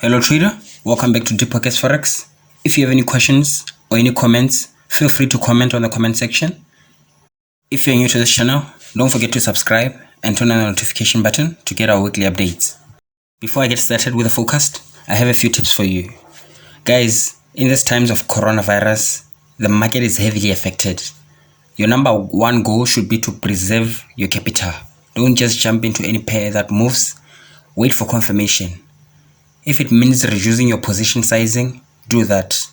Hello trader, welcome back to Forex. If you have any questions or any comments, feel free to comment on the comment section. If you're new to this channel, don't forget to subscribe and turn on the notification button to get our weekly updates. Before I get started with the forecast, I have a few tips for you. Guys, in these times of coronavirus, the market is heavily affected. Your number one goal should be to preserve your capital. Don't just jump into any pair that moves. Wait for confirmation. If it means reducing your position sizing, do that.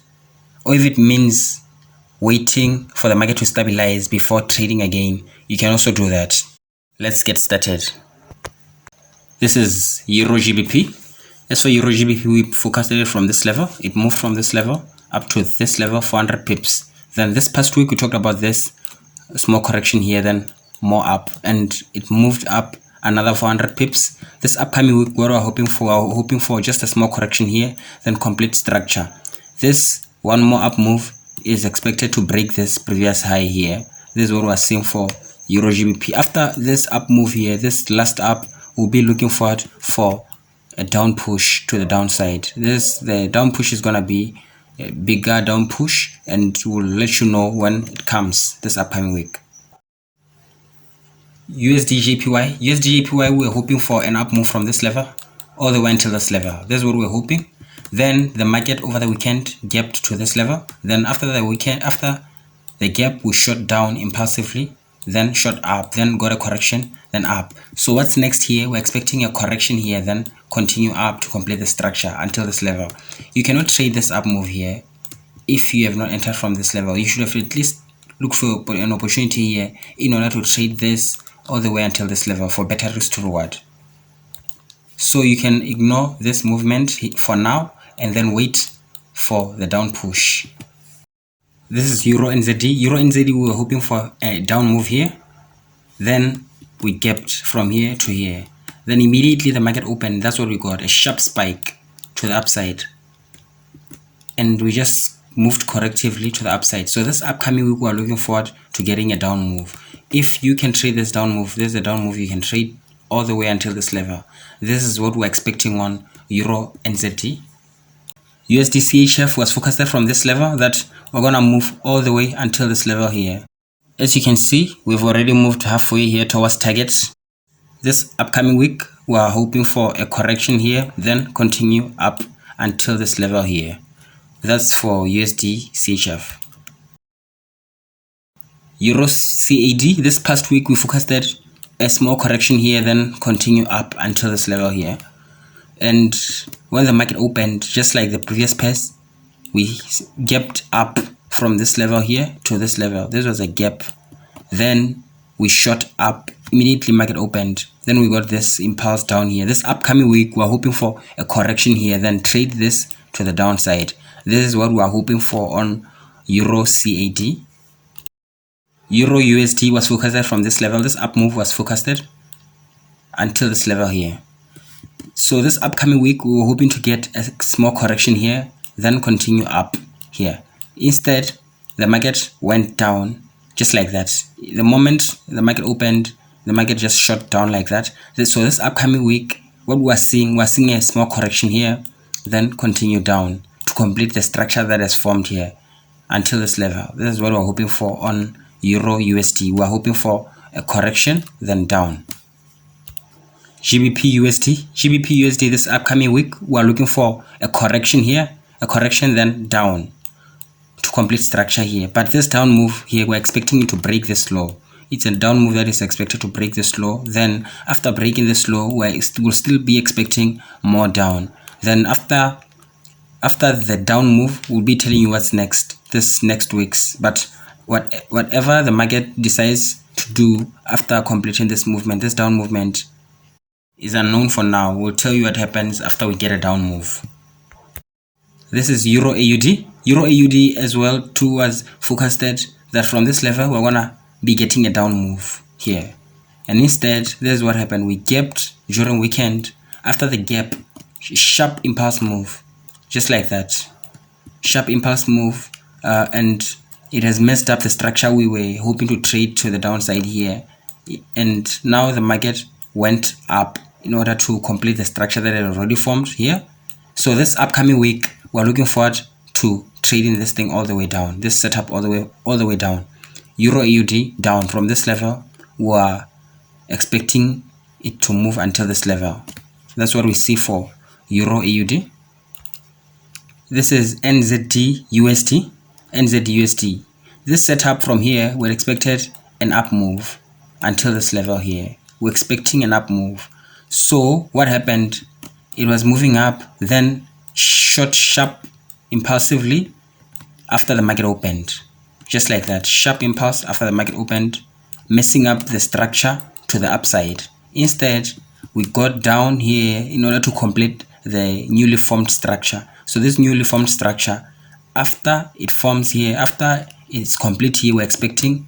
Or if it means waiting for the market to stabilize before trading again, you can also do that. Let's get started. This is Euro GBP. As for Euro GBP, we forecasted it from this level. It moved from this level up to this level, 400 pips. Then this past week, we talked about this small correction here, then more up, and it moved up another 400 pips. This upcoming week, what we're hoping for just a small correction here, then complete structure. This one more up move is expected to break this previous high here. This is what we're seeing for Euro GBP. After this up move here, this last up, we'll be looking forward for a down push to the downside. The down push is gonna be a bigger down push, and we'll let you know when it comes this upcoming week. USD/JPY, we're hoping for an up move from this level all the way until this level. This is what we're hoping. Then the market over the weekend gapped to this level. Then after the gap, we shot down impulsively, then shot up, then got a correction, then up. So what's next here? We're expecting a correction here, then continue up to complete the structure until this level. You cannot trade this up move here if you have not entered from this level. You should have at least looked for an opportunity here in order to trade this all the way until this level for better risk to reward. So you can ignore this movement for now and then wait for the down push. This is Euro NZD. Euro NZD, we were hoping for a down move here. Then we gapped from here to here. Then immediately the market opened. That's what we got, a sharp spike to the upside. And we just moved correctively to the upside. So this upcoming week, we are looking forward to getting a down move. If you can trade this down move, there's a down move you can trade all the way until this level. This is what we're expecting on Euro NZD. USD CHF was forecasted from this level that we're gonna move all the way until this level here. As you can see, we've already moved halfway here towards targets. This upcoming week, we are hoping for a correction here, then continue up until this level here. That's for USD CHF. Euro CAD, this past week we forecasted a small correction here, then continue up until this level here. And when the market opened, just like the previous pairs, we gapped up from this level here to this level. This was a gap. Then we shot up, immediately market opened. Then we got this impulse down here. This upcoming week, we're hoping for a correction here, then trade this to the downside. This is what we're hoping for on Euro CAD. Euro USD was forecasted from this level. This up move was forecasted until this level here. So this upcoming week, we were hoping to get a small correction here, then continue up here. Instead, the market went down just like that. The moment the market opened, the market just shot down like that. So this upcoming week, what we're seeing a small correction here, then continue down to complete the structure that has formed here until this level. This is what we're hoping for on Euro USD. We're hoping for a correction, then down. GBP USD, this upcoming week, we're looking for a correction here, a correction, then down to complete structure here. But this down move here, we're expecting it to break this low. It's a down move that is expected to break this low. Then after breaking this low, we'll still be expecting more down. Then after the down move, we'll be telling you what's next, this next week's. But whatever the market decides to do after completing this movement, this down movement is unknown for now. We'll tell you what happens after we get a down move. This is Euro AUD. Euro AUD as well too was forecasted that from this level we're gonna be getting a down move here. And instead, this is what happened. We gapped during weekend. After the gap, sharp impulse move, just like that. Sharp impulse move, and it has messed up the structure we were hoping to trade to the downside here. And now the market went up in order to complete the structure that had already formed here. So this upcoming week, we're looking forward to trading this thing all the way down, this setup all the way down. Euro AUD down from this level. We're expecting it to move until this level. That's what we see for Euro AUD. This is NZD USD. NZD USD. This setup from here, we're expected an up move until this level here. We're expecting an up move. So what happened? It was moving up, then shot sharp impulsively after the market opened. Just like that, sharp impulse after the market opened, messing up the structure to the upside. Instead, we got down here in order to complete the newly formed structure. So this newly formed structure, after it forms here, after it's complete here, we're expecting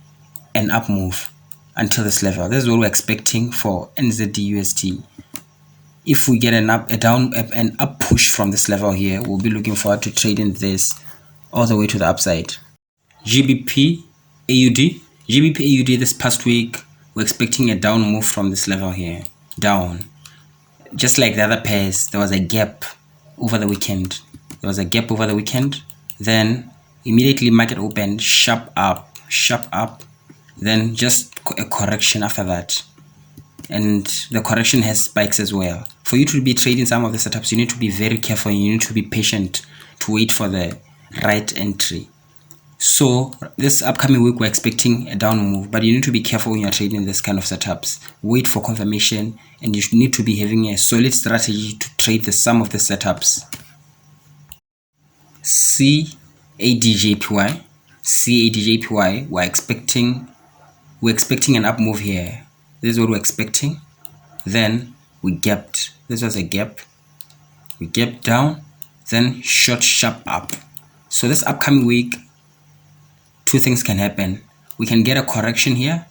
an up move until this level. This is what we're expecting for NZD USD. If we get an up push from this level here, we'll be looking forward to trading this all the way to the upside. GBP AUD. GBP AUD this past week, we're expecting a down move from this level here. Down. Just like the other pairs, there was a gap over the weekend. Then immediately market opened, sharp up, then just a correction after that. And the correction has spikes as well. For you to be trading some of the setups, you need to be very careful. You need to be patient to wait for the right entry. So this upcoming week, we're expecting a down move, but you need to be careful when you're trading this kind of setups. Wait for confirmation, and you need to be having a solid strategy to trade the sum of the setups. CADJPY. CADJPY, we're expecting an up move here. This is what we're expecting. Then we gapped. This was a gap. We gapped down, then shot sharp up. So this upcoming week, two things can happen. We can get a correction here,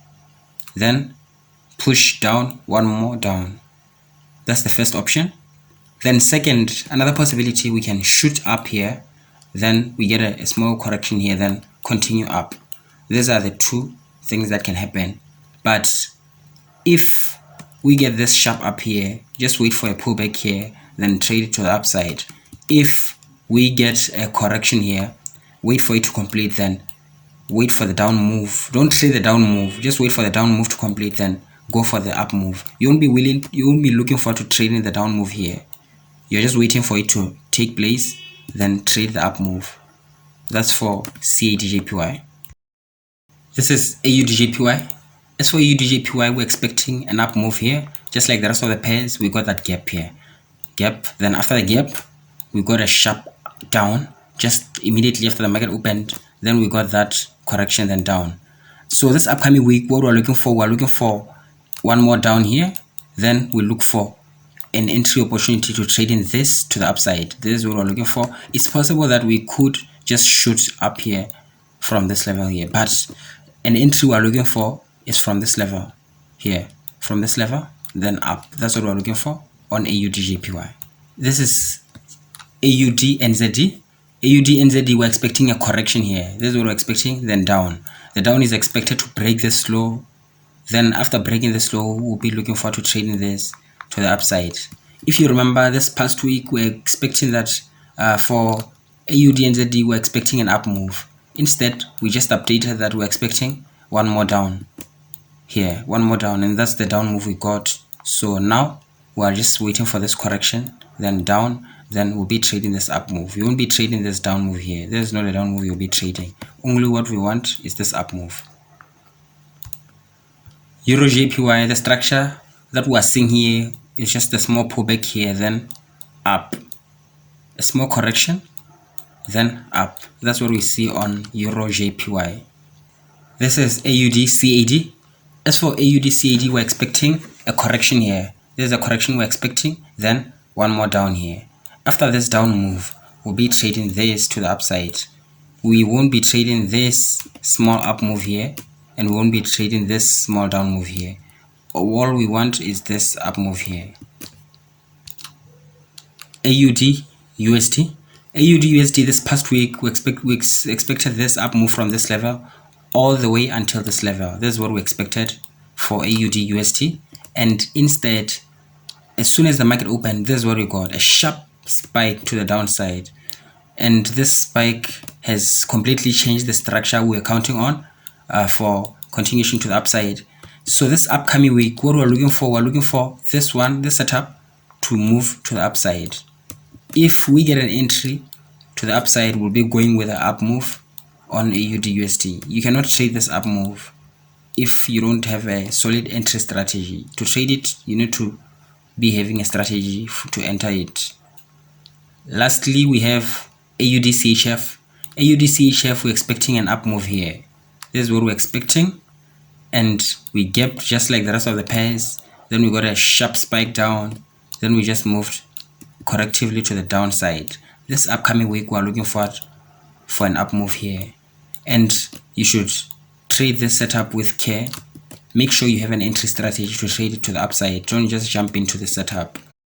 then push down, one more down. That's the first option. Then second, another possibility, we can shoot up here, then we get a small correction here, then continue up. These are the two things that can happen. But if we get this sharp up here, just wait for a pullback here, then trade it to the upside. If we get a correction here, wait for it to complete, then wait for the down move. Don't trade the down move, just wait for the down move to complete, then go for the up move. You won't be looking forward to trading the down move here. You're just waiting for it to take place, then trade the up move. That's for CADJPY. This is AUDJPY. As for AUDJPY, we're expecting an up move here. Just like the rest of the pairs, we got that gap here. Gap. Then after the gap, we got a sharp down just immediately after the market opened. Then we got that correction, then down. So this upcoming week, what we're looking for one more down here. Then we look for an entry opportunity to trade in this to the upside. This is what we're looking for. It's possible that we could just shoot up here from this level here, but an entry we're looking for is from this level here, from this level, then up. That's what we're looking for on AUDJPY. This is AUDNZD. AUDNZD, we're expecting a correction here. This is what we're expecting, then down. The down is expected to break this low. Then after breaking this low, we'll be looking forward to trading this to the upside. If you remember, this past week, we're expecting that for AUDNZD, we're expecting an up move. Instead, we just updated that we're expecting one more down here, one more down, and that's the down move we got. So now we're just waiting for this correction, then down, then we'll be trading this up move. You won't be trading this down move here. There's not a down move you'll be trading. Only what we want is this up move. EuroJPY, the structure that we're seeing here is just a small pullback here, then up. A small correction, then up. That's what we see on EuroJPY. This is AUDCAD. As for AUDCAD, we're expecting a correction here. There's a correction we're expecting, then one more down here. After this down move, we'll be trading this to the upside. We won't be trading this small up move here, and we won't be trading this small down move here. All we want is this up move here. AUDUSD. AUDUSD, this past week, we expected this up move from this level all the way until this level. This is what we expected for AUDUSD. And instead, as soon as the market opened, this is what we got. A sharp spike to the downside, and this spike has completely changed the structure we're counting on for continuation to the upside. So this upcoming week, what we're looking for this setup to move to the upside. If we get an entry to the upside, we'll be going with an up move on AUD/USD. You cannot trade this up move if you don't have a solid entry strategy. To trade it, you need to be having a strategy to enter it. Lastly, we have AUD/CHF. AUD/CHF, we're expecting an up move here. This is what we're expecting, and we gapped just like the rest of the pairs. Then we got a sharp spike down. Then we just moved correctively to the downside. This upcoming week, we're looking for an up move here, and you should trade this setup with care. Make sure you have an entry strategy to trade it to the upside. Don't just jump into the setup.